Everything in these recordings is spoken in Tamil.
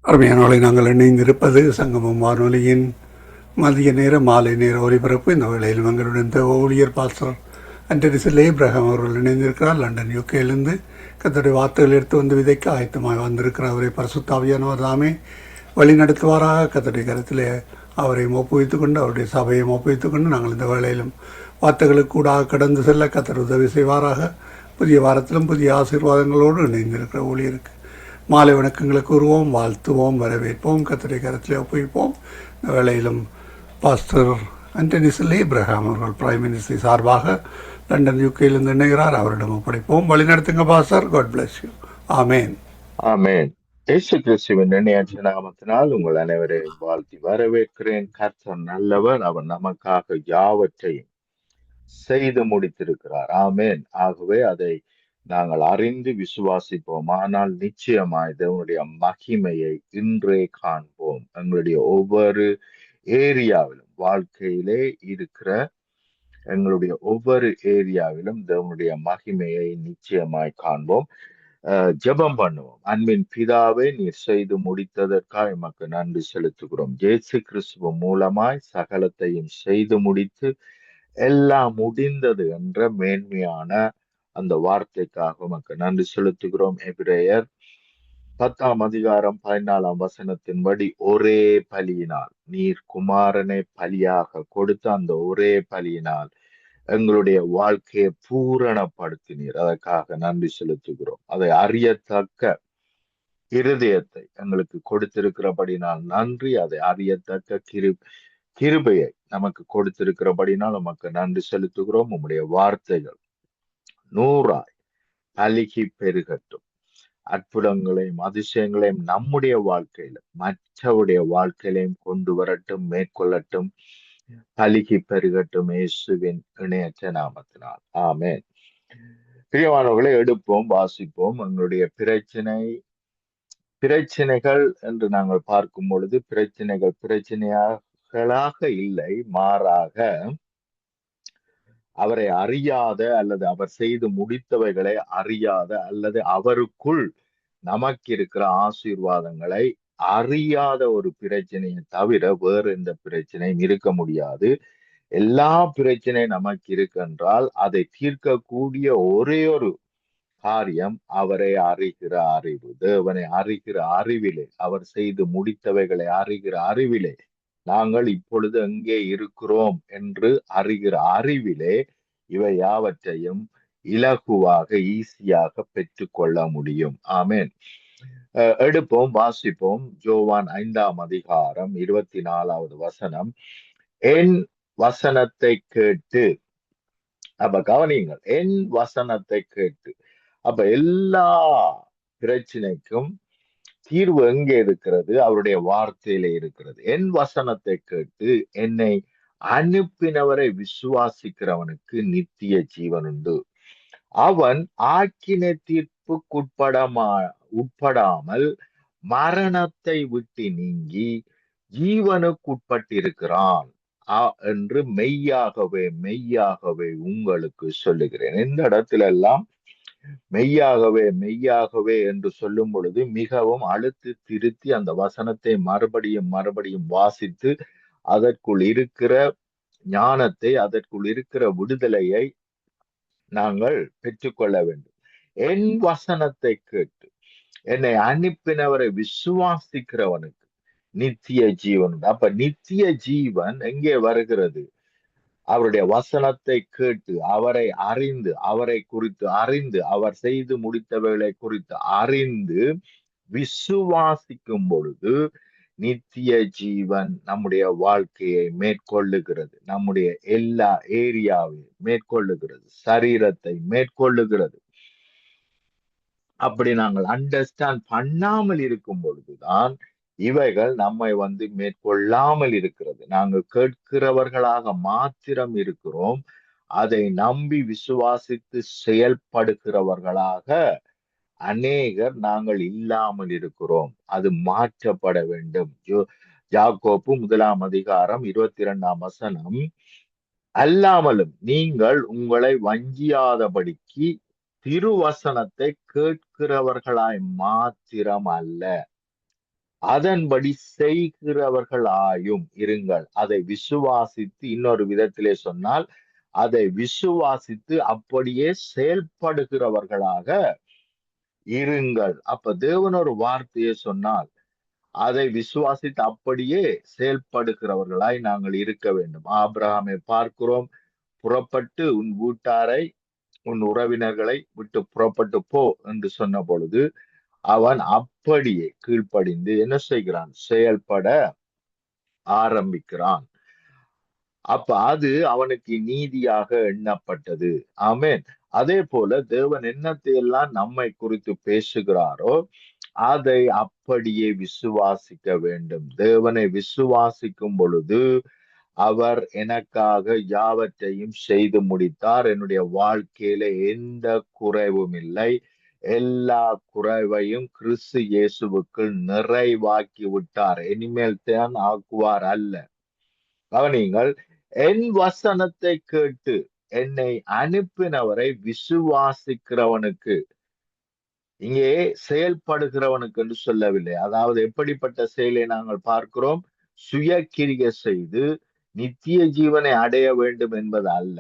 அருமையானவர்களை, நாங்கள் இணைந்திருப்பது சங்கமம் வானொலியின் மதிய நேர மாலை நேர ஒலிபரப்பு. இந்த வேளையில் எங்களுடன் ஊழியர் பாஸ்டர் அண்டனிசில் ஏப்ரஹாம் அவர்கள் இணைந்திருக்கிறார். லண்டன் யூகேயிலிருந்து கர்த்தருடைய வார்த்தைகள் எடுத்து வந்து விதைக்க ஆயத்தமாக வந்திருக்கிறார். அவரை பரிசுத்தாவியானவர் தாமே வழி நடத்துவாராக. கர்த்தருடைய கருத்திலே அவரை ஒப்புவித்துக் கொண்டு, அவருடைய சபையை ஒப்புவித்துக் கொண்டு, நாங்கள் இந்த வேளையிலும் வார்த்தைகளுக்கு கூட கடந்து செல்ல கர்த்தர் உதவி செய்வாராக. புதிய வாரத்திலும் புதிய ஆசீர்வாதங்களோடு இணைந்திருக்கிற ஊழியருக்கு மாலை வணக்கங்களை கூறுவோம், வாழ்த்துவோம், வரவேற்போம், கர்த்தருடைய கரத்திலே ஒப்புவிப்போம். இந்த வேளையிலும் பாஸ்டர் அண்டனிசில் ஏப்ரஹாம் அவர்கள் பிரைம் மினிஸ்டர் சார்பாக லண்டன் யூகேயிலிருந்து இணைகிறார். அவரிடம் ஒப்படைப்போம். வழிநடத்துங்க பாஸ்டர். God bless you. ஆமேன். ஆமேன். இயேசு கிறிஸ்துவின் நினையாற்ற நாமத்தினால் உங்கள் அனைவரையும் வாழ்த்தி வரவேற்கிறேன். கர்த்தர் நல்லவர், அவர் நமக்காக யாவற்றையும் செய்து முடித்திருக்கிறார். ஆமேன். ஆகவே அதை நாங்கள் அறிந்து விசுவாசிப்போம். ஆனால் நிச்சயமாய் தேவனுடைய மகிமையை இன்றே காண்போம். எங்களுடைய ஒவ்வொரு ஏரியாவிலும், வாழ்க்கையிலே இருக்கிற எங்களுடைய ஒவ்வொரு ஏரியாவிலும் தேவனுடைய மகிமையை நிச்சயமாய் காண்போம். ஜெபம் பண்ணுவோம். அன்பின் பிதாவே, நீர் செய்து முடித்ததற்காக எமக்கு நன்றி செலுத்துகிறோம். இயேசு கிறிஸ்துவ மூலமாய் சகலத்தையும் செய்து முடித்து எல்லாம் முடிந்தது என்ற மேன்மையான அந்த வார்த்தைக்காக உமக்கு நன்றி செலுத்துகிறோம். எபிரேயர் 10:14 ஒரே பலியினால் நீர் குமாரனை பலியாக கொடுத்து அந்த ஒரே பலியினால் எங்களுடைய வாழ்க்கையை பூரணப்படுத்தினீர். அதற்காக நன்றி செலுத்துகிறோம். அதை அறியத்தக்க இருதயத்தை எங்களுக்கு கொடுத்திருக்கிறபடினால் நன்றி. அதை அறியத்தக்க கிருபையை நமக்கு கொடுத்திருக்கிறபடினால் நமக்கு நன்றி செலுத்துகிறோம். உம்முடைய வார்த்தைகள் 100 பலுகி பெருகட்டும். அற்புதங்களையும் அதிசயங்களையும் நம்முடைய வாழ்க்கையில மற்றவருடைய வாழ்க்கையிலையும் கொண்டு வரட்டும், மேற்கொள்ளட்டும், பலுகி பெருகட்டும், இயேசுவின் இணையற்ற நாமத்தினால். ஆமென். பிரியமானவர்களை, எடுப்போம், வாசிப்போம். எங்களுடைய பிரச்சனைகள் என்று நாங்கள் பார்க்கும் பொழுது பிரச்சனைகளாக இல்லை, மாறாக அவரை அறியாத அல்லது அவர் செய்து முடித்தவைகளை அறியாத அல்லது அவருக்குள் நமக்கு இருக்கிற ஆசீர்வாதங்களை அறியாத ஒரு பிரச்சனையை தவிர வேறு எந்த பிரச்சனையும் இருக்க முடியாது. எல்லா பிரச்சனையும் நமக்கு இருக்கின்றால் அதை தீர்க்கக்கூடிய ஒரே ஒரு காரியம் அவரை அறிகிற அறிவு. தேவனை அறிகிற அறிவிலே, அவர் செய்து முடித்தவைகளை அறிகிற அறிவிலே, நாங்கள் இப்பொழுது எங்கே இருக்கிறோம் என்று அறிகிற அறிவிலே இவை யாவற்றையும் இலகுவாக ஈஸியாக பெற்றுக்கொள்ள முடியும். ஆமென். எடுப்போம், வாசிப்போம். யோவான் 5:24 என் வசனத்தை கேட்டு. அப்ப கவனியுங்கள், என் வசனத்தை கேட்டு. அப்ப எல்லா பிரச்சனைக்கும் தீர்வு எங்கே இருக்கிறது? அவருடைய வார்த்தையிலே இருக்கிறது. என் வசனத்தை கேட்டு என்னை அனுப்பினவரை விசுவாசிக்கிறவனுக்கு நித்திய ஜீவன் உண்டு. அவன் ஆக்கினை உட்படாமல் மரணத்தை விட்டு நீங்கி ஜீவனுக்குட்பட்டிருக்கிறான் என்று மெய்யாகவே மெய்யாகவே உங்களுக்கு சொல்லுகிறேன். இந்த இடத்துல எல்லாம் மெய்யாகவே மெய்யாகவே என்று சொல்லும் பொழுது மிகவும் அழுத்தி திருத்தி அந்த வசனத்தை மறுபடியும் மறுபடியும் வாசித்து அதற்குள் இருக்கிற ஞானத்தை, அதற்குள் இருக்கிற விடுதலையை நாங்கள் பெற்றுக்கொள்ள வேண்டும். என் வசனத்தை கேட்டு என்னை அனுப்பினவரை விசுவாசிக்கிறவனுக்கு நித்திய ஜீவன். அப்ப நித்திய ஜீவன் எங்கே வருகிறது? அவருடைய வசனத்தை கேட்டு அவரை அறிந்து, அவரை குறித்து அறிந்து, அவர் செய்து முடித்தவைகளை குறித்து அறிந்து விசுவாசிக்கும் பொழுது நித்திய ஜீவன் நம்முடைய வாழ்க்கையை மேற்கொள்ளுகிறது. நம்முடைய எல்லா ஏரியாவையும் மேற்கொள்ளுகிறது, சரீரத்தை மேற்கொள்ளுகிறது. அப்படி நாங்கள் அண்டர்ஸ்டாண்ட் பண்ணாமல் இருக்கும் பொழுதுதான் இவைகள் நம்மை மேற்கொள்ளாமல் இருக்கிறது. நாங்கள் கேட்கிறவர்களாக மாத்திரம் இருக்கிறோம். அதை நம்பி விசுவாசித்து செயல்படுகிறவர்களாக அநேகர் நாங்கள் இல்லாமல் இருக்கிறோம். அது மாற்றப்பட வேண்டும். யாக்கோப்பு 1:22 அல்லாமலும் நீங்கள் உங்களை வஞ்சியாதபடிக்கு திருவசனத்தை கேட்கிறவர்களாய் மாத்திரம் அல்ல. அதன்படி செய்கிறவர்களாயும் இருங்கள். அதை விசுவாசித்து, இன்னொரு விதத்திலே சொன்னால், அதை விசுவாசித்து அப்படியே செயல்படுகிறவர்களாக இருங்கள். அப்ப தேவன் ஒரு வார்த்தையை சொன்னால் அதை விசுவாசித்து அப்படியே செயல்படுகிறவர்களாய் நாங்கள் இருக்க வேண்டும். ஆபிரகாமை பார்க்கிறோம், புறப்பட்டு உன் வீட்டாரை உன் உறவினர்களை விட்டு புறப்பட்டு போ என்று சொன்ன பொழுது அவன் அப்படியே கீழ்ப்படிந்து என்ன செய்கிறான்? செயல்பட ஆரம்பிக்கிறான். அப்ப அது அவனுக்கு நீதியாக எண்ணப்பட்டது. ஆமென். அதே போல தேவன் என்னத்தை எல்லாம் நம்மை குறித்து பேசுகிறாரோ அதை அப்படியே விசுவாசிக்க வேண்டும். தேவனை விசுவாசிக்கும் பொழுது அவர் எனக்காக யாவற்றையும் செய்து முடித்தார். என்னுடைய வாழ்க்கையில எந்த குறைவும் இல்லை. எல்லா குறைவையும் கிறிஸ்து இயேசுவுக்குள் நிறைவாக்கி விட்டார். இனிமேல் தான் ஆக்குவார் அல்ல. கவனியுங்கள், என் வசனத்தை கேட்டு என்னை அனுப்பினவரை விசுவாசிக்கிறவனுக்கு, இங்கே செயல்படுகிறவனுக்கு என்று சொல்லவில்லை. அதாவது எப்படிப்பட்ட செயலை நாங்கள் பார்க்கிறோம்? சுய கிரியை செய்து நித்திய ஜீவனை அடைய வேண்டும் என்பது அல்ல.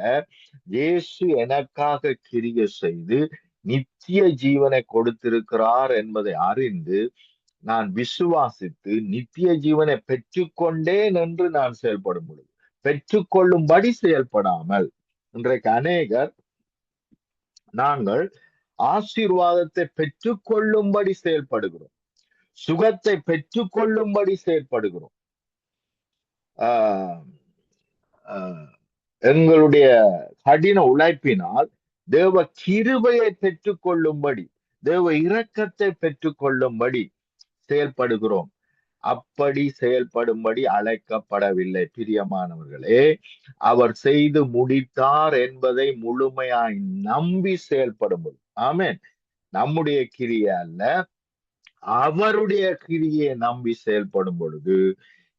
இயேசு எனக்காக கிரியை செய்து நித்திய ஜீவனை கொடுத்திருக்கிறார் என்பதை அறிந்து நான் விசுவாசித்து நித்திய ஜீவனை பெற்றுக்கொண்டேன் என்று நான் செயல்படும் பொழுது, பெற்றுக்கொள்ளும்படி செயல்படாமல், இன்றைக்கு அநேகர் நாங்கள் ஆசீர்வாதத்தை பெற்றுக்கொள்ளும்படி செயல்படுகிறோம், சுகத்தை பெற்றுக்கொள்ளும்படி செயல்படுகிறோம். ஆஹ் ஆஹ் எங்களுடைய கடின உழைப்பினால் தேவ கிருபையை பெற்றுக்கொள்ளும்படி, தேவ இரக்கத்தை பெற்றுக்கொள்ளும்படி செயல்படுகிறோம். அப்படி செயல்படும்படி அழைக்கப்படவில்லை. பிரியமானவர்களே, அவர் செய்து முடித்தார் என்பதை முழுமையாய் நம்பி செயல்படும்போது, ஆமென், நம்முடைய கிரியை அல்ல, அவருடைய கிரியை நம்பி செயல்படும் பொழுது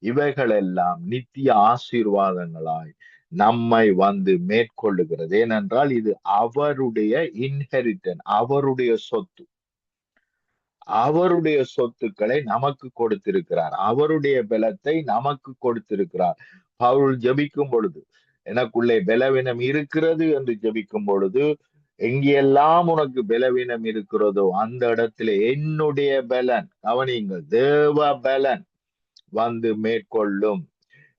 இவைகள் எல்லாம் நித்திய ஆசீர்வாதங்களாய் நம்மை வந்து மேற்கொள்ளுகிறது. ஏனென்றால் இது அவருடைய இன்ஹெரிட்டன், அவருடைய சொத்து. அவருடைய சொத்துக்களை நமக்கு கொடுத்திருக்கிறார். அவருடைய பலத்தை நமக்கு கொடுத்திருக்கிறார். பவுல் ஜெபிக்கும் பொழுது, எனக்குள்ளே பலவீனம் இருக்கிறது என்று ஜெபிக்கும் பொழுது, எங்கெல்லாம் உனக்கு பலவீனம் இருக்கிறதோ அந்த இடத்துல என்னுடைய பலன், கவனியுங்கள், தேவ பலன் வந்து மேற்கொள்ளும்.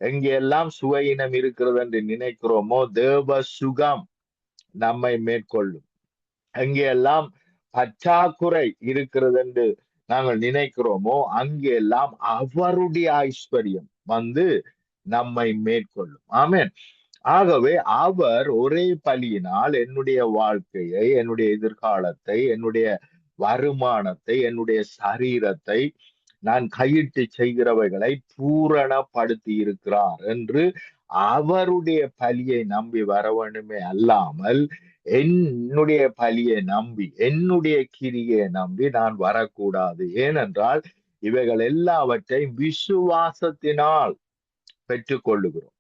எங்கெல்லாம் சுவையினம் இருக்கிறது என்று நினைக்கிறோமோ தேவ சுகம் நம்மை மேற்கொள்ளும். எங்கெல்லாம் பற்றாக்குறை இருக்கிறது என்று நாங்கள் நினைக்கிறோமோ அங்கெல்லாம் அவருடைய ஐஸ்வர்யம் வந்து நம்மை மேற்கொள்ளும். ஆமென். ஆகவே அவர் ஒரே பலியினால் என்னுடைய வாழ்க்கையை, என்னுடைய எதிர்காலத்தை, என்னுடைய வருமானத்தை, என்னுடைய சரீரத்தை நான் கையிட்டு செய்கிறவைகளை பூரணப்படுத்தி இருக்கிறார் என்று அவருடைய பலியை நம்பி வர வேண்டுமே அல்லாமல் என்னுடைய பலியை நம்பி, என்னுடைய கிரியை நம்பி நான் வரக்கூடாது. ஏனென்றால் இவைகள் எல்லாவற்றையும் விசுவாசத்தினால் பெற்றுக்கொள்ளுகிறோம்.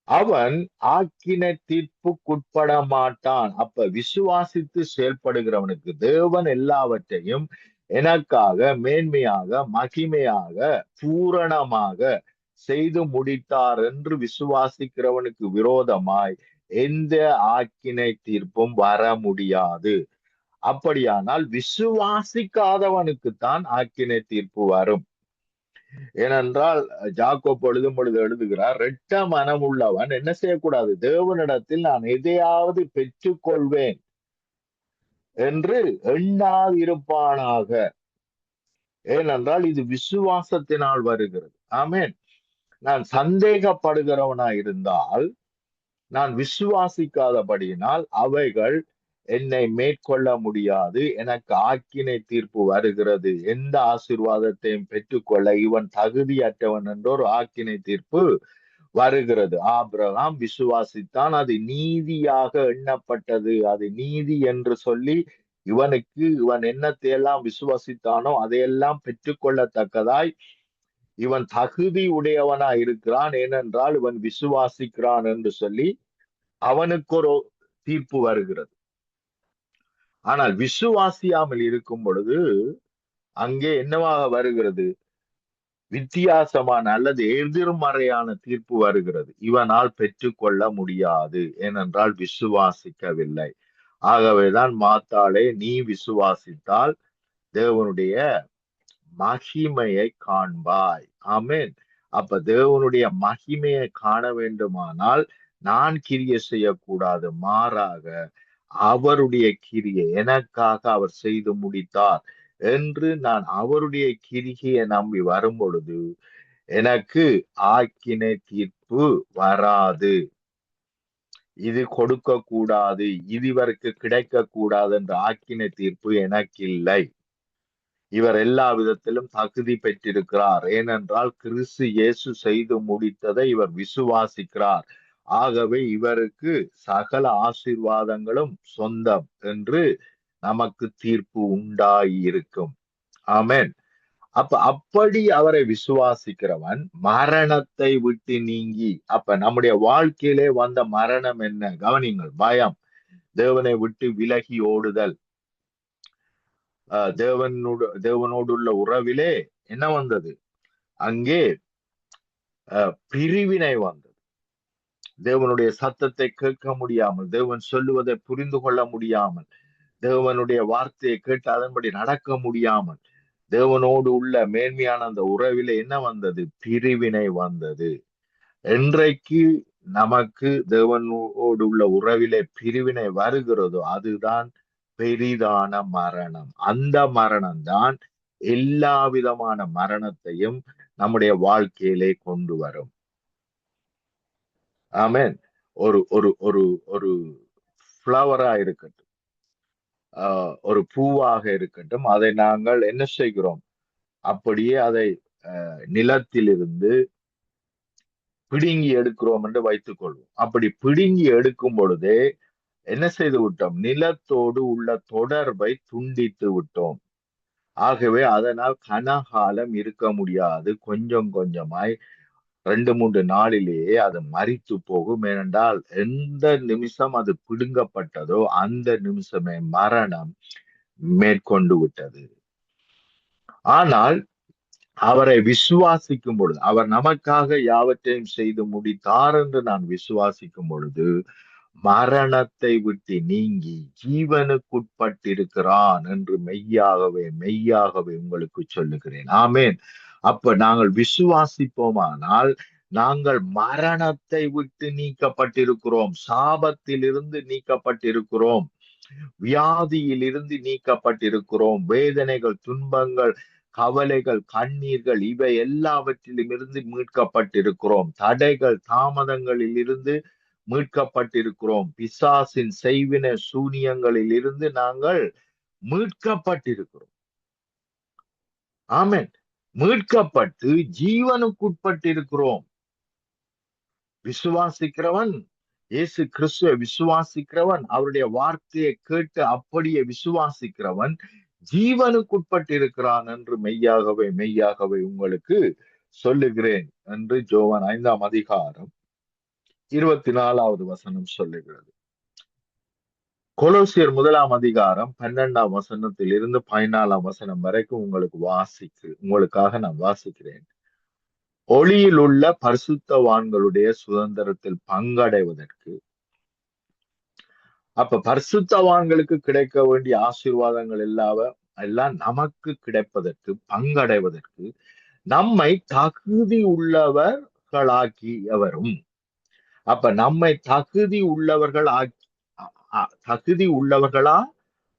அவன் ஆக்கினை தீர்ப்புக்குட்பட மாட்டான். அப்ப விசுவாசித்து செயல்படுகிறவனுக்கு தேவன் எல்லாவற்றையும் எனக்காக மேன்மையாக, மகிமையாக, பூரணமாக செய்து முடித்தார் என்று விசுவாசிக்கிறவனுக்கு விரோதமாய் எந்த ஆக்கினை தீர்ப்பும் வர முடியாது. அப்படியானால் விசுவாசிக்காதவனுக்குத்தான் ஆக்கினை தீர்ப்பு வரும். ஏனென்றால் ஜாக்கோப் எழுதும் பொழுது எழுதுகிறார், இரட்ட மனம் உள்ளவன் என்ன செய்யக்கூடாது? தேவனிடத்தில் நான் எதையாவது பெற்றுக்கொள்வேன் என்று எண்ணாதிருப்பானாக. ஏனென்றால் இது விசுவாசத்தினால் வருகிறது. ஆமென். நான் சந்தேகப்படுகிறவனாய் இருந்தால், நான் விசுவாசிக்காதபடியினால் அவைகள் என்னை மேற்கொள்ள முடியாது. எனக்கு ஆக்கினை தீர்ப்பு வருகிறது. எந்த ஆசீர்வாதத்தையும் பெற்றுக்கொள்ள இவன் தகுதியற்றவன் என்றொரு ஆக்கினை தீர்ப்பு வருகிறது. ஆபிரகாம் விசுவாசித்தான், அது நீதியாக எண்ணப்பட்டது. அது நீதி என்று சொல்லி இவனுக்கு, இவன் என்னத்தையெல்லாம் விசுவாசித்தானோ அதையெல்லாம் பெற்றுக்கொள்ளத்தக்கதாய் இவன் தகுதி உடையவனா இருக்கிறான். ஏனென்றால் இவன் விசுவாசிக்கிறான் என்று சொல்லி அவனுக்கு ஒரு தீர்ப்பு வருகிறது. ஆனால் விசுவாசியாமல் இருக்கும் பொழுது அங்கே என்னவாக வருகிறது? வித்தியாசமான அல்லது எதிர்மறையான தீர்ப்பு வருகிறது. இவனால் பெற்றுக்கொள்ள முடியாது, ஏனென்றால் விசுவாசிக்கவில்லை. ஆகவேதான் மாத்தாளே, நீ விசுவாசித்தால் தேவனுடைய மகிமையை காண்பாய். ஆமென். அப்ப தேவனுடைய மகிமையை காண வேண்டுமானால் நான் கிரியை செய்யக்கூடாது, மாறாக அவருடைய கிரியை எனக்காக அவர் செய்து முடித்தார் என்று நான் அவருடைய கிரியை நம்பி வரும் பொழுது எனக்கு ஆக்கினை தீர்ப்பு வராது. இது கொடுக்க கூடாது, இது இவருக்கு கிடைக்க கூடாது என்ற ஆக்கினை தீர்ப்பு எனக்கு இல்லை. இவர் எல்லா விதத்திலும் தகுதி பெற்றிருக்கிறார், ஏனென்றால் கிறிஸ்து இயேசு செய்து முடித்ததை இவர் விசுவாசிக்கிறார். ஆகவே இவருக்கு சகல ஆசீர்வாதங்களும் சொந்தம் என்று நமக்கு தீர்ப்பு உண்டாயிருக்கும். ஆமென். அப்படி அவரை விசுவாசிக்கிறவன் மரணத்தை விட்டு நீங்கி, அப்ப நம்முடைய வாழ்க்கையிலே வந்த மரணம் என்ன? கவனிங்கள். பயம், தேவனை விட்டு விலகி ஓடுதல், தேவனோடுள்ள உறவிலே என்ன வந்தது? அங்கே பிரிவினை வந்தது. தேவனுடைய சத்தத்தை கேட்க முடியாமல், தேவன் சொல்லுவதை புரிந்து கொள்ள முடியாமல், தேவனுடைய வார்த்தையை கேட்டு அதன்படி நடக்க முடியாமல், தேவனோடு உள்ள மேன்மையான அந்த உறவிலே என்ன வந்தது? பிரிவினை வந்தது. என்றைக்கு நமக்கு தேவனோடு உள்ள உறவிலே பிரிவினை வருகிறதோ அதுதான் பெரிதான மரணம். அந்த மரணம் தான் எல்லா விதமான மரணத்தையும் நம்முடைய வாழ்க்கையிலே கொண்டு வரும். ஆமென். ஒரு ஒரு ஒரு ஒரு ஃப்ளவரா இருக்கட்டும், ஒரு பூவாக இருக்கட்டும், அதை நாங்கள் என்ன செய்கிறோம்? அப்படியே அதை நிலத்திலிருந்து பிடுங்கி எடுக்கிறோம் என்று வைத்துக் கொள்வோம். அப்படி பிடுங்கி எடுக்கும் பொழுதே என்ன செய்து விட்டோம்? நிலத்தோடு உள்ள தொடர்பை துண்டித்து விட்டோம். ஆகவே அதனால் கனகாலம் இருக்க முடியாது. கொஞ்சம் கொஞ்சமாய் 2-3 நாளிலேயே அது மரித்து போகும். ஏனென்றால் எந்த நிமிஷம் அது பிடுங்கப்பட்டதோ அந்த நிமிஷமே மரணம் மேற்கொண்டு விட்டது. ஆனால் அவரை விசுவாசிக்கும் பொழுது, அவர் நமக்காக யாவற்றையும் செய்து முடித்தார் என்று நான் விசுவாசிக்கும் பொழுது மரணத்தை விட்டு நீங்கி ஜீவனுக்குட்பட்டிருக்கிறான் என்று மெய்யாகவே மெய்யாகவே உங்களுக்கு சொல்லுகிறேன். ஆமென். அப்ப நாங்கள் விசுவாசிப்போமானால் நாங்கள் மரணத்தை விட்டு நீக்கப்பட்டிருக்கிறோம், சாபத்திலிருந்து நீக்கப்பட்டிருக்கிறோம், வியாதியிலிருந்து நீக்கப்பட்டிருக்கிறோம், வேதனைகள், துன்பங்கள், கவலைகள், கண்ணீர்கள் இவை எல்லாவற்றிலும் இருந்து மீட்கப்பட்டிருக்கிறோம், தடைகள், தாமதங்களில் இருந்து மீட்கப்பட்டிருக்கிறோம், பிசாசின் செய்வின சூனியங்களில் இருந்து நாங்கள் மீட்கப்பட்டிருக்கிறோம். ஆமென். மீட்கப்பட்டு ஜீவனுக்குட்பட்டிருக்கிறோம். விசுவாசிக்கிறவன், இயேசு கிறிஸ்துவை விசுவாசிக்கிறவன், அவருடைய வார்த்தையை கேட்டு அப்படியே விசுவாசிக்கிறவன் ஜீவனுக்குட்பட்டிருக்கிறான் என்று மெய்யாகவே மெய்யாகவே உங்களுக்கு சொல்லுகிறேன் என்று யோவான் 5ஆம் அதிகாரம் 24வது வசனம் சொல்லுகிறது. கொலோசியர் 1ஆம் அதிகாரம் 12ஆம் வசனத்தில் இருந்து 14ஆம் வசனம் வரைக்கும் உங்களுக்காக நான் வாசிக்கிறேன். ஒளியில் உள்ள பரிசுத்தவான்களுடைய சுதந்திரத்தில் பங்கடைவதற்கு, அப்ப பரிசுத்தவான்களுக்கு கிடைக்க வேண்டிய ஆசீர்வாதங்கள் எல்லாம் நமக்கு கிடைப்பதற்கு, பங்கடைவதற்கு நம்மை தகுதி உள்ளவர்களாக்கியவரும், அப்ப நம்மை தகுதி உள்ளவர்களா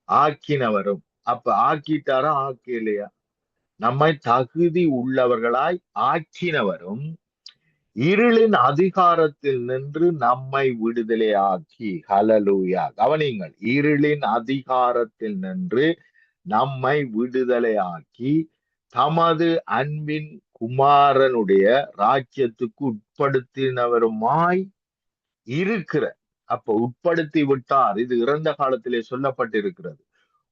ஆக்கினவரும். அப்ப ஆக்கிட்டாரா ஆக்கலையா? நம்மை தகுதி உள்ளவர்களாய் ஆக்கினவரும், இருளின் அதிகாரத்தில் நின்று நம்மை விடுதலையாக்கி, ஹல்லேலூயா. கவனிங்கள். இருளின் அதிகாரத்தில் நின்று நம்மை விடுதலையாக்கி தமது அன்பின் குமாரனுடைய ராஜ்யத்துக்கு உட்படுத்தினவருமாய் இருக்கிற, அப்ப உட்படுத்தி விட்டார். இது இறந்த காலத்திலே சொல்லப்பட்டிருக்கிறது.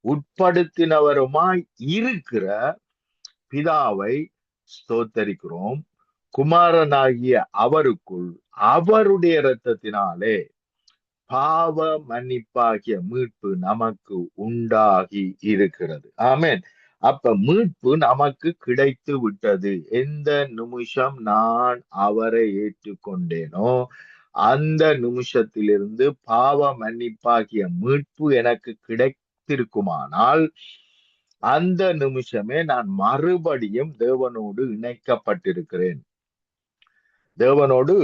உட்படுத்தினவருமாய் இருக்கிற பிதாவை ஸ்தோத்தரிக்கிறோம். குமாரனாகிய அவருக்குள் அவருடைய இரத்தத்தினாலே பாவ மன்னிப்பாகிய மீட்பு நமக்கு உண்டாகி இருக்கிறது. ஆமென். அப்ப மீட்பு நமக்கு கிடைத்து விட்டது. எந்த நிமிஷம் நான் அவரை ஏற்றுக்கொண்டேனோ அந்த நிமிஷத்திலிருந்து பாவ மன்னிப்பாகிய மீட்பு எனக்கு கிடைத்திருக்குமானால் அந்த நிமிஷமே நான் மறுபடியும் தேவனோடு இணைக்கப்பட்டிருக்கிறேன், தேவனோடு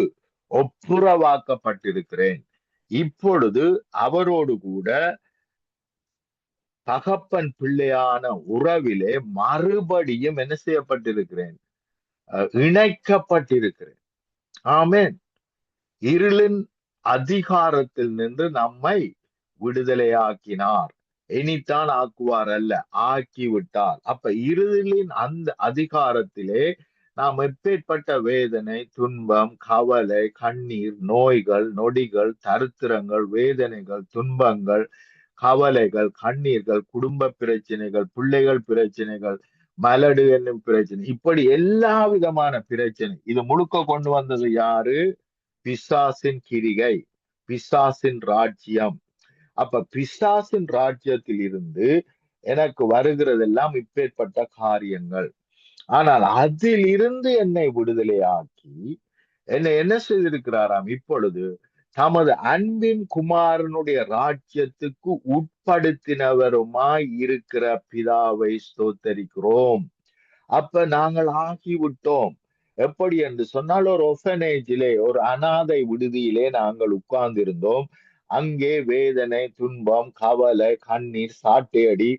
ஒப்புரவாக்கப்பட்டிருக்கிறேன். இப்பொழுது அவரோடு கூட தகப்பன் பிள்ளையான உறவிலே மறுபடியும் என்ன செய்யப்பட்டிருக்கிறேன்? இணைக்கப்பட்டிருக்கிறேன். ஆமென். இருளின் அதிகாரத்தில் நின்று நம்மை விடுதலையாக்கினார். இனித்தான் ஆக்குவார் அல்ல, ஆக்கிவிட்டார். அப்ப இருளின் அந்த அதிகாரத்திலே நாம் எப்பேற்பட்ட வேதனை, துன்பம், கவலை, கண்ணீர், நோய்கள், நொடிகள், தரித்திரங்கள், வேதனைகள், துன்பங்கள், கவலைகள், கண்ணீர்கள், குடும்ப பிரச்சனைகள், பிள்ளைகள் பிரச்சனைகள், மலடு என்னும் பிரச்சனை, இப்படி எல்லா விதமான பிரச்சனை, இது முழுக்க கொண்டு வந்தது யாரு? பிசாசின் கிரிகை, பிசாசின் ராஜ்யம். அப்ப பிசாசின் ராஜ்யத்தில் இருந்து எனக்கு வருகிறதெல்லாம் இப்பேற்பட்ட காரியங்கள். ஆனால் அதில் இருந்து என்னை விடுதலையாக்கி என்னை என்ன செய்திருக்கிறாராம்? இப்பொழுது தமது அன்பின் குமாரனுடைய ராஜ்யத்துக்கு உட்படுத்தினவருமாய் இருக்கிற பிதாவை ஸ்தோத்தரிக்கிறோம். அப்ப நாங்கள் ஆகிவிட்டோம். எப்படி என்று சொன்னால், ஒரு ஒர்ஃபனேஜிலே, ஒரு அனாதை விடுதியிலே நாங்கள் உட்கார்ந்திருந்தோம். அங்கே வேதனை, துன்பம், கவலை, கண்ணீர், சாட்டையடி,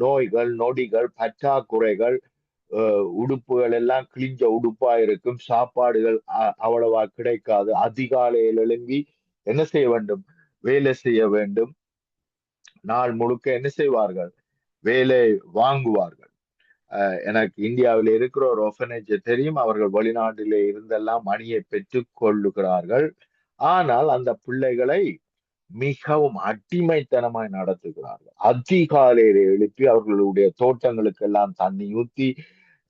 நோய்கள், நொடிகள், பற்றாக்குறைகள், உடுப்புகள் எல்லாம் கிழிஞ்ச உடுப்பா இருக்கும், சாப்பாடுகள் அவ்வளவா கிடைக்காது. அதிகாலையில் எழும்பி என்ன செய்ய வேண்டும்? வேலை செய்ய வேண்டும். நாள் முழுக்க என்ன செய்வார்கள்? வேலை வாங்குவார்கள். எனக்கு இந்தியாவில் இருக்கிற ஒரு ஒர்ஃபனேஜ் தெரியும். அவர்கள் வெளிநாட்டிலே இருந்தெல்லாம் மணியை பெற்றுக் கொள்ளுகிறார்கள். ஆனால் அந்த பிள்ளைகளை மிகவும் அடிமைத்தனமாய் நடத்துகிறார்கள். அதிகாலையில எழுப்பி அவர்களுடைய தோட்டங்களுக்கு எல்லாம் தண்ணி ஊத்தி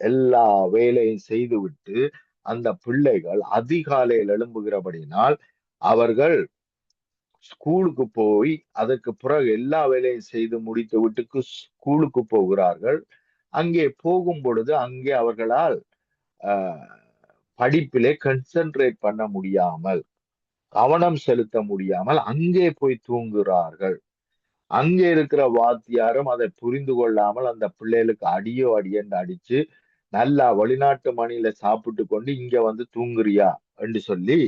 எல்லா வேலையும் செய்துவிட்டு அந்த பிள்ளைகள் அதிகாலையில் எழும்புகிறபடினால் அவர்கள் ஸ்கூலுக்கு போய் அதற்கு பிறகு எல்லா வேலையும் செய்து முடித்து விட்டு ஸ்கூலுக்கு போகிறார்கள். அங்கே போகும் பொழுது அங்கே அவர்களால் படிப்பிலே கன்சென்ட்ரேட் பண்ண முடியாமல், கவனம் செலுத்த முடியாமல் அங்கே போய் தூங்குகிறார்கள். அங்கே இருக்கிற வாத்தியாரும் அதை புரிந்து கொள்ளாமல் அந்த பிள்ளைகளுக்கு அடியோ அடியென்று அடிச்சு, நல்லா வெளிநாட்டு மணியில சாப்பிட்டு கொண்டு இங்க வந்து தூங்குறியா என்று சொல்லி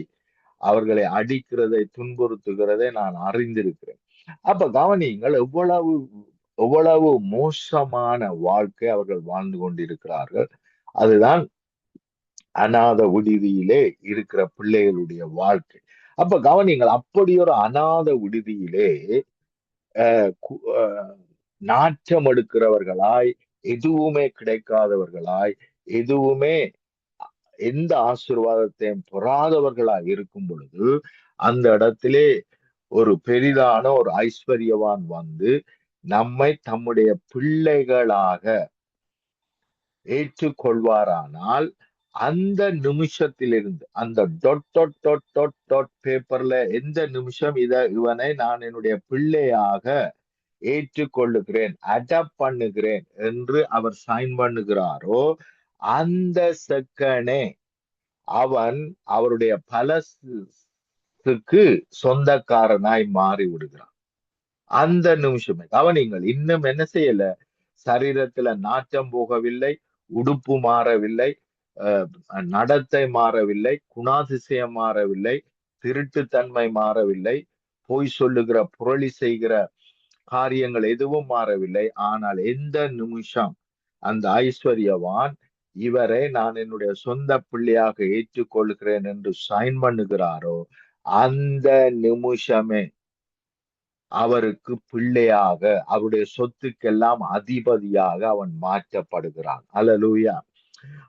அவர்களை அடிக்கிறதை, துன்புறுத்துகிறதை நான் அறிந்திருக்கிறேன். அப்ப கவனியுங்கள், எவ்வளவு எவ்வளவு மோசமான வாழ்க்கை அவர்கள் வாழ்ந்து கொண்டிருக்கிறார்கள். அதுதான் அநாத விடுதியிலே இருக்கிற பிள்ளைகளுடைய வாழ்க்கை. அப்ப கவனிங்கள், அப்படி ஒரு அநாத விடுதியிலே நாற்றம் எடுக்கிறவர்களாய், எதுவுமே கிடைக்காதவர்களாய், எதுவுமே எந்த ஆசீர்வாதத்தையும் பெறாதவர்களாய் இருக்கும் பொழுது அந்த இடத்திலே ஒரு பெரிதான ஒரு ஐஸ்வர்யவான் வந்து நம்மை தம்முடைய பிள்ளைகளாக ஏற்றுக்கொள்வாரானால் அந்த நிமிஷத்திலிருந்து அந்த dot dot dot dot dot பேப்பர்ல எந்த நிமிஷம் இவனை நான் என்னுடைய பிள்ளையாக ஏற்றுக்கொள்ளுகிறேன், அடாப்ட் பண்ணுகிறேன் என்று அவர் சைன் பண்ணுகிறாரோ அந்த செகண்டே அவன் அவருடைய பலசுக்கு சொந்தக்காரனாய் மாறி விடுகிறான். அந்த நிமிஷமே கவனிங்கள், இன்னும் என்ன செய்யல? சரீரத்துல நாற்றம் போகவில்லை, உடுப்பு மாறவில்லை, நடத்தை மாறவில்லை, குணாதிசயம் மாறவில்லை, திருட்டுத்தன்மை மாறவில்லை, பொய் சொல்லுகிற, புரளி செய்கிற காரியங்கள் எதுவும் மாறவில்லை. ஆனால் எந்த நிமிஷம் அந்த ஐஸ்வர்யவான் இவரை நான் என்னுடைய சொந்த பிள்ளையாக ஏற்றுக்கொள்கிறேன் என்று சைன் பண்ணுகிறாரோ அந்த நிமிஷமே அவருக்கு பிள்ளையாக, அவருடைய சொத்துக்கெல்லாம் அதிபதியாக அவன் மாற்றப்படுகிறான். அல்லேலூயா.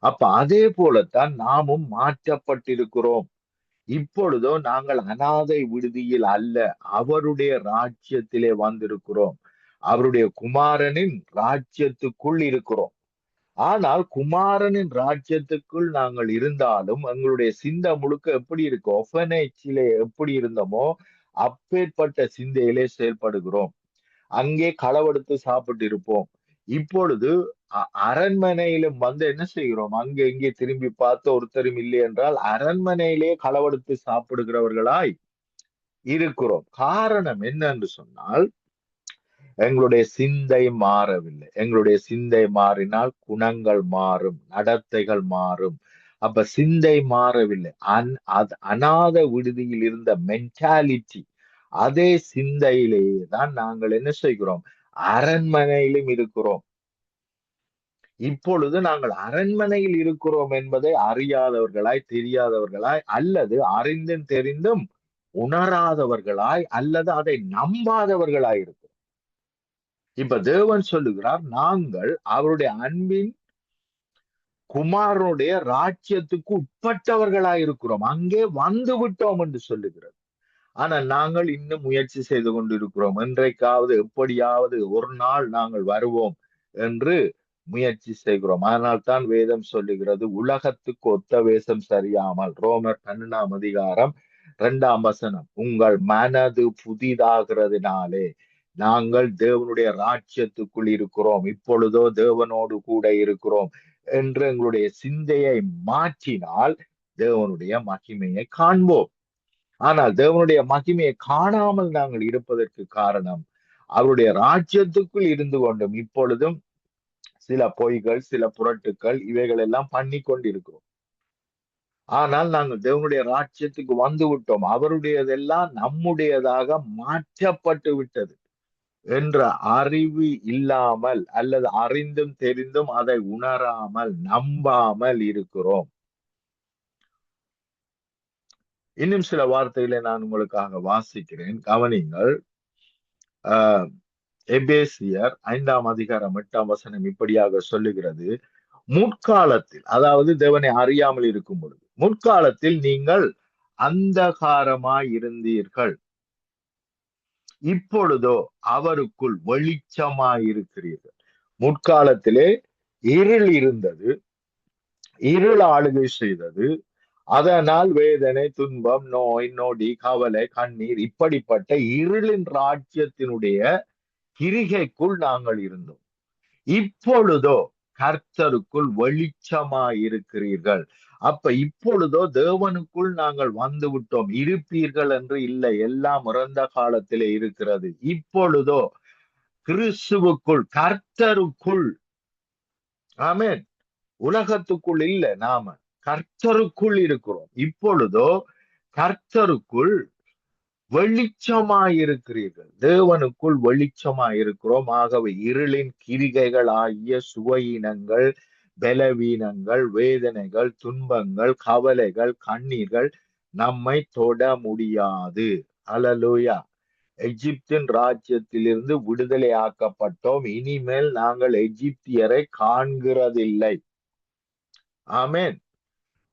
அப்ப அதே போலத்தான் நாமும் மாற்றப்பட்டிருக்கிறோம். இப்பொழுதோ நாங்கள் அனாதை விடுதியில் அல்ல, அவருடைய ராஜ்யத்திலே வந்திருக்கிறோம். அவருடைய குமாரனின் ராஜ்யத்துக்குள் இருக்கிறோம். ஆனால் குமாரனின் ராஜ்யத்துக்குள் நாங்கள் இருந்தாலும் எங்களுடைய சிந்தை முழுக்க எப்படி இருக்கு? ஒர்ஃபனேஜிலே எப்படி இருந்தோமோ அப்பேற்பட்ட சிந்தையிலே செயல்படுகிறோம். அங்கே களவெடுத்து சாப்பிட்டு இருப்போம். இப்பொழுது அரண்மனையிலும் வந்து என்ன செய்கிறோம்? அங்கே இங்கே திரும்பி பார்த்து ஒருத்தரும் இல்லை என்றால் அரண்மனையிலே களவெடுத்து சாப்பிடுகிறவர்களாய் இருக்கிறோம். காரணம் என்னன்னு சொன்னால், எங்களுடைய சிந்தை மாறவில்லை. எங்களுடைய சிந்தை மாறினால் குணங்கள் மாறும், நடத்தைகள் மாறும். அப்ப சிந்தை மாறவில்லை. அநாத விடுதியில் இருந்த மென்டாலிட்டி, அதே சிந்தையிலேயே தான் நாங்கள் என்ன செய்கிறோம்? அரண்மனையிலும் இருக்கிறோம். இப்பொழுது நாங்கள் அரண்மனையில் இருக்கிறோம் என்பதை அறியாதவர்களாய், தெரியாதவர்களாய், அல்லது அறிந்தும் தெரிந்தும் உணராதவர்களாய், அல்லது அதை நம்பாதவர்களாய் இருக்கிறோம். இப்ப தேவன் சொல்லுகிறார், நாங்கள் அவருடைய அன்பின் குமாரனுடைய ராஜ்யத்துக்கு உட்பட்டவர்களாய் இருக்கிறோம், அங்கே வந்து விட்டோம் என்று சொல்லுகிறது. ஆனால் நாங்கள் இன்னும் முயற்சி செய்து கொண்டிருக்கிறோம். என்றைக்காவது எப்படியாவது ஒரு நாள் நாங்கள் வருவோம் என்று முயற்சி செய்கிறோம். அதனால் தான் வேதம் சொல்லுகிறது, உலகத்துக்கு ஒத்த வேஷம் சரியாமல். ரோமர் 12 உங்கள் மனது புதிதாகிறதுனாலே நாங்கள் தேவனுடைய ராஜ்யத்துக்குள் இருக்கிறோம், இப்பொழுதோ தேவனோடு கூட இருக்கிறோம் என்று எங்களுடைய சிந்தையை மாற்றினால் தேவனுடைய மகிமையை காண்போம். ஆனால் தேவனுடைய மகிமையை காணாமல் நாங்கள் இருப்பதற்கு காரணம், அவருடைய ராஜ்யத்துக்குள் இருந்து கொண்டும் இப்பொழுதும் சில பொய்கள், சில புரட்டுக்கள், இவைகள் எல்லாம் பண்ணி கொண்டிருக்கிறோம். ஆனால் நாங்கள் தேவனுடைய ராஜ்யத்துக்கு வந்து விட்டோம், அவருடையதெல்லாம் நம்முடையதாக மாற்றப்பட்டு விட்டது என்ற அறிவு இல்லாமல், அல்லது அறிந்தும் தெரிந்தும் அதை உணராமல், நம்பாமல் இருக்கிறோம். இன்னும் சில வார்த்தைகளை நான் உங்களுக்காக வாசிக்கிறேன், கவனிங்கள். எபேசியர் 5 இப்படியாக சொல்லுகிறது, முற்காலத்தில், அதாவது தேவனை அறியாமல் இருக்கும் பொழுது, முற்காலத்தில் நீங்கள் அந்தகாரமாய் இருந்தீர்கள், இப்பொழுதோ அவருக்குள் வெளிச்சமாய் இருக்கிறீர்கள். முற்காலத்திலே இருள் இருந்தது, இருள் ஆளுகை செய்தது. அதனால் வேதனை, துன்பம், நோய் நொடி, கவலை, கண்ணீர், இப்படிப்பட்ட இருளின் ராஜ்யத்தினுடைய கிரிகைக்குள் நாங்கள் இருந்தோம். இப்பொழுதோ கர்த்தருக்குள் வெளிச்சமாய் இருக்கிறீர்கள். அப்ப இப்பொழுதோ தேவனுக்குள் நாங்கள் வந்து விட்டோம். இருப்பீர்கள் என்று இல்லை, எல்லாம் இறந்த காலத்திலே இருக்கிறது. இப்பொழுதோ கிறிஸ்துவுக்குள், கர்த்தருக்குள். ஆமென். உலகத்துக்குள் இல்ல, நாம கர்த்தருக்குள் இருக்கிறோம். இப்பொழுதோ கர்த்தருக்குள் வெளிச்சமாயிருக்கிறீர்கள், தேவனுக்குள் வெளிச்சமாயிருக்கிறோம். ஆகவே இருளின் கிரிகைகள் ஆகிய சுவையினங்கள், பலவீனங்கள், வேதனைகள், துன்பங்கள், கவலைகள், கண்ணீர்கள் நம்மை தொட முடியாது. அல்லேலூயா. எகிப்தின் ராஜ்யத்திலிருந்து விடுதலை ஆக்கப்பட்டோம், இனிமேல் நாங்கள் எகிப்தியரை காண்கிறதில்லை. ஆமென்.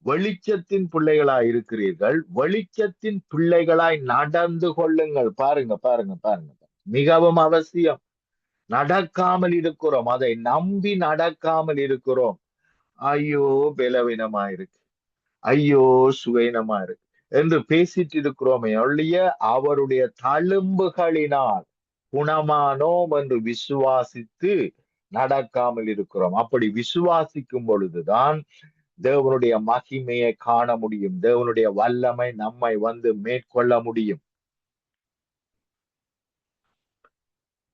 வெளிச்சத்தின் பிள்ளைகளாய் இருக்கிறீர்கள், வெளிச்சத்தின் பிள்ளைகளாய் நடந்து கொள்ளுங்கள். பாருங்க பாருங்க பாருங்க, மிகவும் அவசியம். நடக்காமல் இருக்கிறோம், அதை நம்பி நடக்காமல் இருக்கிறோம். ஐயோ பலவீனமா இருக்கு, ஐயோ சுவைனமா இருக்கு என்று பேசிட்டு இருக்கிறோமே ஒழிய, அவருடைய தழும்புகளினால் குணமானோம் என்று விசுவாசித்து நடக்காமல் இருக்கிறோம். அப்படி விசுவாசிக்கும் பொழுதுதான் தேவனுடைய மகிமையை காண முடியும், தேவனுடைய வல்லமை நம்மை வந்து மேற்கொள்ள முடியும்.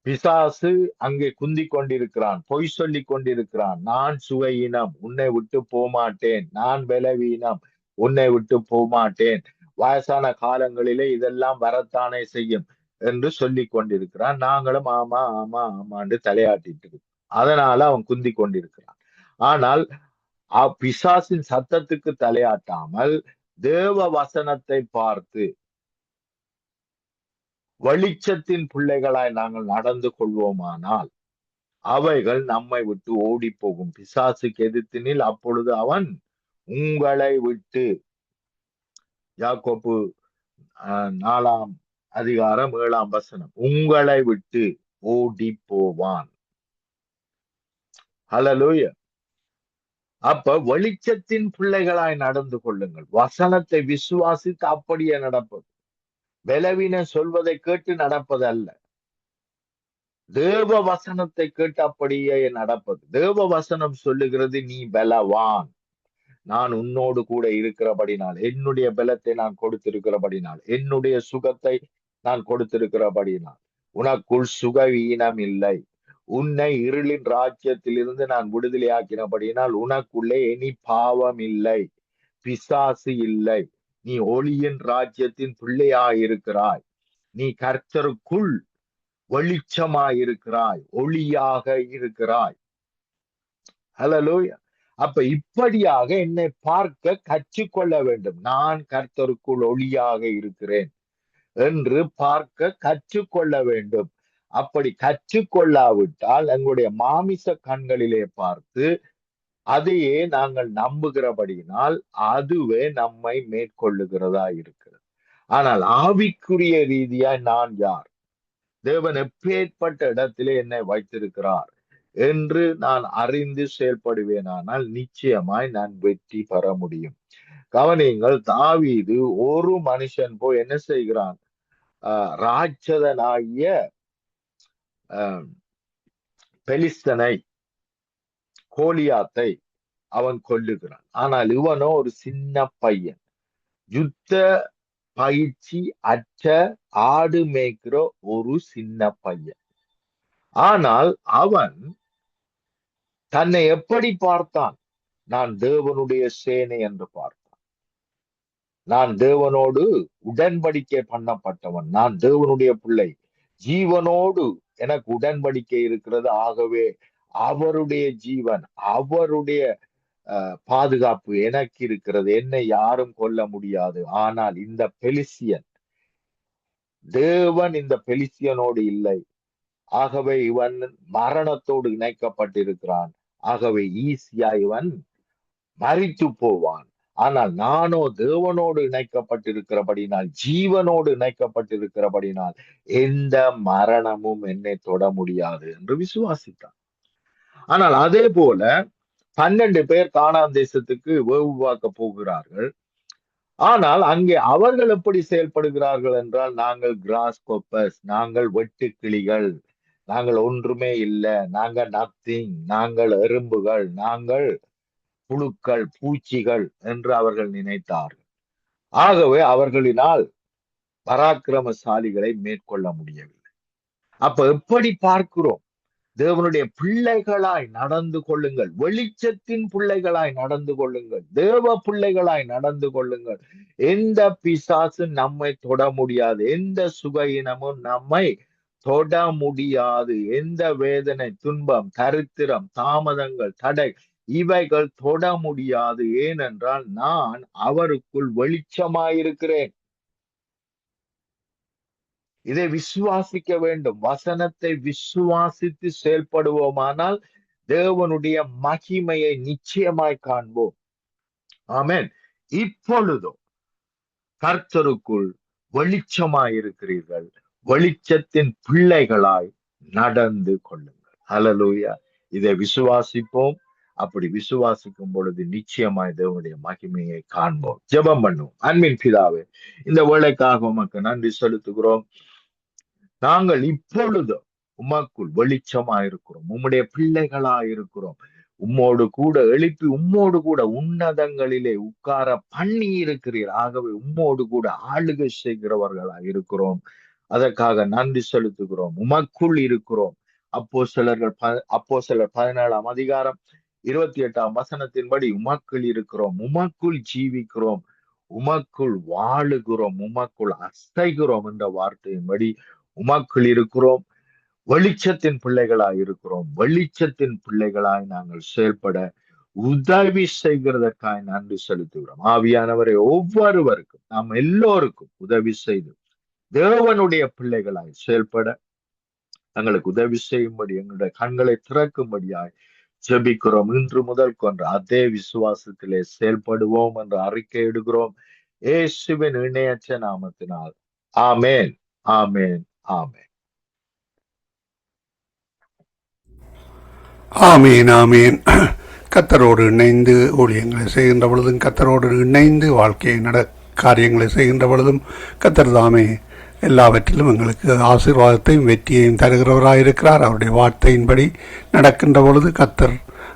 பிசாசு அங்கே குந்தி கொண்டிருக்கிறான், பொய் சொல்லி கொண்டிருக்கிறான். நான் சுவையினம், உன்னை விட்டு போமாட்டேன். நான் பலவீனம், உன்னை விட்டு போமாட்டேன். வயசான காலங்களிலே இதெல்லாம் வரத்தானே செய்யும் என்று சொல்லி கொண்டிருக்கிறான். நாங்களும் ஆமா ஆமா ஆமான்னு தலையாட்டிட்டு இருக்கோம். அதனால அவன் குந்தி கொண்டிருக்கிறான். ஆனால் பிசாசின் சத்தத்துக்கு தலையாட்டாமல் தேவ வசனத்தை பார்த்து வெளிச்சத்தின் பிள்ளைகளாய் நாங்கள் நடந்து கொள்வோமானால் அவைகள் நம்மை விட்டு ஓடி போகும். பிசாசுக்கு எதிர்த்தினில், அப்பொழுது அவன் உங்களை விட்டு, யாக்கோப்பு 4 உங்களை விட்டு ஓடி போவான். ஹல்லேலூயா. அப்ப வெளிச்சத்தின் பிள்ளைகளாய் நடந்து கொள்ளுங்கள். வசனத்தை விசுவாசித்து அப்படியே நடப்பது, பலவீனம் சொல்வதை கேட்டு நடப்பது அல்ல. தேவ வசனத்தை கேட்டு அப்படியே நடப்பது. தேவ வசனம் சொல்லுகிறது, நீ பலவான், நான் உன்னோடு கூட இருக்கிறபடினால், என்னுடைய பலத்தை நான் கொடுத்திருக்கிறபடினால், என்னுடைய சுகத்தை நான் கொடுத்திருக்கிறபடினால், உனக்குள் சுகவீனம் இல்லை. உன்னை இருளின் ராஜ்யத்திலிருந்து நான் விடுதலையாக்கினபடினால் உனக்குள்ளே இனி பாவம் இல்லை, பிசாசு இல்லை. நீ ஒளியின் ராஜ்யத்தின் பிள்ளையாயிருக்கிறாய். நீ கர்த்தருக்குள் வெளிச்சமாயிருக்கிறாய், ஒளியாக இருக்கிறாய். ஹல்லேலூயா. அப்ப இப்படியாக என்னை பார்க்க கற்றுக்கொள்ள வேண்டும். நான் கர்த்தருக்குள் ஒளியாக இருக்கிறேன் என்று பார்க்க கற்றுக்கொள்ள வேண்டும். அப்படி கற்றுக்கொள்ளாவிட்டால் எங்களுடைய மாமிச கண்களிலே பார்த்து அதையே நாங்கள் நம்புகிறபடியினால் அதுவே நம்மை மேற்கொள்ளுகிறதா இருக்கிறது. ஆனால் ஆவிக்குரிய ரீதியா நான் யார், தேவன் எப்பேற்பட்ட இடத்திலே என்னை வைத்திருக்கிறார் என்று நான் அறிந்து செயல்படுவேனானால் நிச்சயமாய் நான் வெற்றி பெற முடியும். கவனியுங்கள், தாவீது ஒரு மனுஷன் போய் என்ன செய்கிறான்? ராட்சதனாகிய பெலிஸ்தனை, கோலியாத்தை அவன் கொல்லுகிறான். ஆனால் இவனோ ஒரு சின்ன பையன், யுத்த பயிற்சி அற்ற ஆடு மேய்க்கிற ஒரு சின்ன பையன். ஆனால் அவன் தன்னை எப்படி பார்த்தான்? நான் தேவனுடைய சேனை என்று பார்த்தான். நான் தேவனோடு உடன்படிக்கை பண்ணப்பட்டவன், நான் தேவனுடைய பிள்ளை, ஜீவனோடு எனக்கு உடன்படிக்கை இருக்கிறது. ஆகவே அவருடைய ஜீவன், அவருடைய பாதுகாப்பு எனக்கு இருக்கிறது, என்னை யாரும் கொல்ல முடியாது. ஆனால் இந்த பெலிஸ்தியன், தேவன் இந்த பெலிஸ்தியனோடு இல்லை. ஆகவே இவன் மரணத்தோடு இணைக்கப்பட்டிருக்கிறான். ஆகவே ஈஸியா இவன் மரித்து போவான். ஆனால் நானோ தேவனோடு இணைக்கப்பட்டிருக்கிறபடினால், ஜீவனோடு இணைக்கப்பட்டிருக்கிறபடினால் எந்த மரணமும் என்னை தொட முடியாது என்று விசுவாசித்தான். ஆனால் அதே போல 12 பேர் கானான் தேசத்துக்கு வேவு பார்க்க போகிறார்கள். ஆனால் அங்கே அவர்கள் எப்படி செயல்படுகிறார்கள் என்றால், நாங்கள் கிராஸ் கோப்பர்ஸ், நாங்கள் வெட்டுக்கிளிகள், நாங்கள் ஒன்றுமே இல்லை, நாங்கள் நத்திங், நாங்கள் எறும்புகள், நாங்கள் புழுக்கள், பூச்சிகள் என்று அவர்கள் நினைத்தார்கள். ஆகவே அவர்களினால் பராக்கிரமசாலிகளை மேற்கொள்ள முடியவில்லை. அப்ப எப்படி பார்க்கிறோம்? தேவனுடைய பிள்ளைகளாய் நடந்து கொள்ளுங்கள், வெளிச்சத்தின் பிள்ளைகளாய் நடந்து கொள்ளுங்கள், தேவ பிள்ளைகளாய் நடந்து கொள்ளுங்கள். எந்த பிசாசு நம்மை தொட முடியாது, எந்த சுகையினமும் நம்மை தொட முடியாது. எந்த வேதனை, துன்பம், தரித்திரம், தாமதங்கள், தடை, இவைகள் தொட முடியாது. ஏனென்றால் நான் அவருக்குள் வெளிச்சமாயிருக்கிறேன். இதை விசுவாசிக்க வேண்டும். வசனத்தை விசுவாசித்து செயல்படுவோமானால் தேவனுடைய மகிமையை நிச்சயமாய் காண்போம். ஆமென். இப்பொழுதோ கர்த்தருக்குள் வெளிச்சமாயிருக்கிறீர்கள், வெளிச்சத்தின் பிள்ளைகளாய் நடந்து கொள்ளுங்கள். ஹல்லேலூயா. இதை விசுவாசிப்போம். அப்படி விசுவாசிக்கும் பொழுது நிச்சயமாய் தேவனுடைய மகிமையை காண்போம். ஜெபம் பண்ணுவோம். அன்பின் பிதாவே, இந்த வேளைக்காக உமக்கு நன்றி செலுத்துகிறோம். நாங்கள் இப்பொழுது உமக்குள் வெளிச்சமாயிருக்கிறோம், உம்முடைய பிள்ளைகளாயிருக்கிறோம். உம்மோடு கூட எழுப்பி உம்மோடு கூட உன்னதங்களிலே உட்கார பண்ணி இருக்கிறீர். ஆகவே உம்மோடு கூட ஆளுகை செய்கிறவர்களாய் இருக்கிறோம். அதற்காக நன்றி செலுத்துகிறோம். உமக்குள் இருக்கிறோம். அப்போஸ்தலர் 17ஆம் அதிகாரம் 28ஆம் வசனத்தின்படி உமக்குள் இருக்கிறோம், உமக்குள் ஜீவிக்கிறோம், உமக்குள் வாழுகிறோம், உமக்குள் அசைகிறோம் என்ற வார்த்தையின்படி உமக்குள் இருக்கிறோம். வெளிச்சத்தின் பிள்ளைகளாய் இருக்கிறோம். வெளிச்சத்தின் பிள்ளைகளாய் நாங்கள் செயல்பட உதவி செய்கிறதற்காக நன்றி செலுத்துகிறோம். ஆவியானவரை ஒவ்வொருவருக்கும், நாம் எல்லோருக்கும் உதவி செய்து தேவனுடைய பிள்ளைகளாய் செயல்பட தங்களுக்கு உதவி செய்யும்படி எங்களுடைய கண்களை திறக்கும்படியாய் ஜெபிக்கிறோம். இன்று முதல் கொன்ற அதே விசுவாசத்திலே செயல்படுவோம் என்று அறிக்கை இடுகிறோம். இயேசுவின் இணையற்ற நாமத்தினால் ஆமேன், ஆமேன், ஆமேன். ஆமீன், ஆமீன். கர்த்தரோடு இணைந்து ஊழியங்களை செய்கின்ற பொழுதும், கர்த்தரோடு இணைந்து வாழ்க்கையை காரியங்களை செய்கின்ற பொழுதும் கர்த்தர் தாமே எல்லாவற்றிலும் எங்களுக்கு ஆசீர்வாதத்தையும் வெற்றியையும் தருகிறவராயிருக்கிறார். அவருடைய வார்த்தையின்படி நடக்கின்ற பொழுது கத்தர்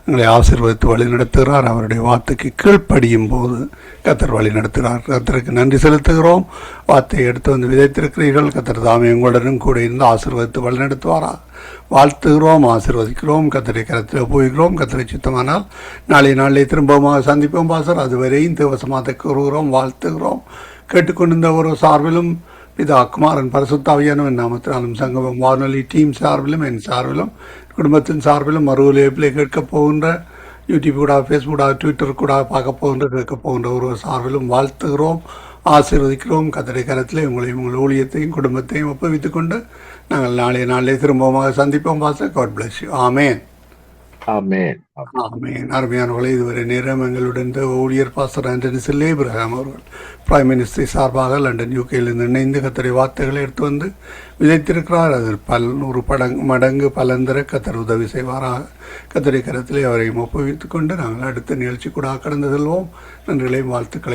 எங்களை ஆசீர்வதித்து வழி நடத்துகிறார். அவருடைய வார்த்தைக்கு கீழ்ப்படியும் போது கத்தர் வழி நடத்துகிறார். கத்தருக்கு நன்றி செலுத்துகிறோம். வார்த்தையை எடுத்து வந்து விதைத்திருக்கிறீர்கள். கத்தர் தாமே உங்களுடனும் கூட இருந்து ஆசீர்வதித்து வழி நடத்துவாரா. வாழ்த்துகிறோம், ஆசீர்வதிக்கிறோம். கத்தரை கரத்தில் போகிறோம். கத்தரை சுத்தமானால் நாளை திரும்பமாக சந்திப்போம் பாசர். அதுவரையும் தேவசமாத்தை கூறுகிறோம், வாழ்த்துகிறோம். கேட்டுக்கொண்டிருந்த ஒரு சார்பிலும் பிதா குமாரன் பரிசுத்தாவியானவன் நாமத்தினாலும் சங்கமம் வானொலி டீம் சார்பிலும் என் சார்பிலும் குடும்பத்தின் சார்பிலும் மறு ஒலிபரப்பை கேட்கப் போகின்ற யூடியூப் கூட, ஃபேஸ்புக் கூட, ட்விட்டர் கூட பார்க்க போகின்ற கேட்கப் போகின்ற ஒரு சார்பிலும் வாழ்த்துகிறோம், ஆசீர்வதிக்கிறோம். கத்தரை கரத்திலே உங்களையும் உங்கள் ஊழியத்தையும் குடும்பத்தையும் ஒப்புவித்துக் கொண்டு நாங்கள் நாளை திரும்பமாக சந்திப்போம் பாச. God bless you. ஆமேன். ஆமென். ஆமென். அருமையானவர்களே, இதுவரை நேரம் எங்களுடன் ஊழியர் பாஸ்டர் ஆண்டனி சில்லே இப்ராஹிம் அவர்கள் பிரைம் மினிஸ்டர் சார்பாக லண்டன் யூகேயிலிருந்து இணைந்து கத்தரை வார்த்தைகளை எடுத்து வந்து விதைத்திருக்கிறார். அதில் 100 மடங்கு பலன் தர கத்தர் உதவி செய்வாராக. கத்தரை கரத்திலே அவரையும் ஒப்புவித்துக் கொண்டு நாங்கள் அடுத்த நிகழ்ச்சி கூட கடந்து செல்வோம். நன்றிகளையும் வாழ்த்துக்களையும்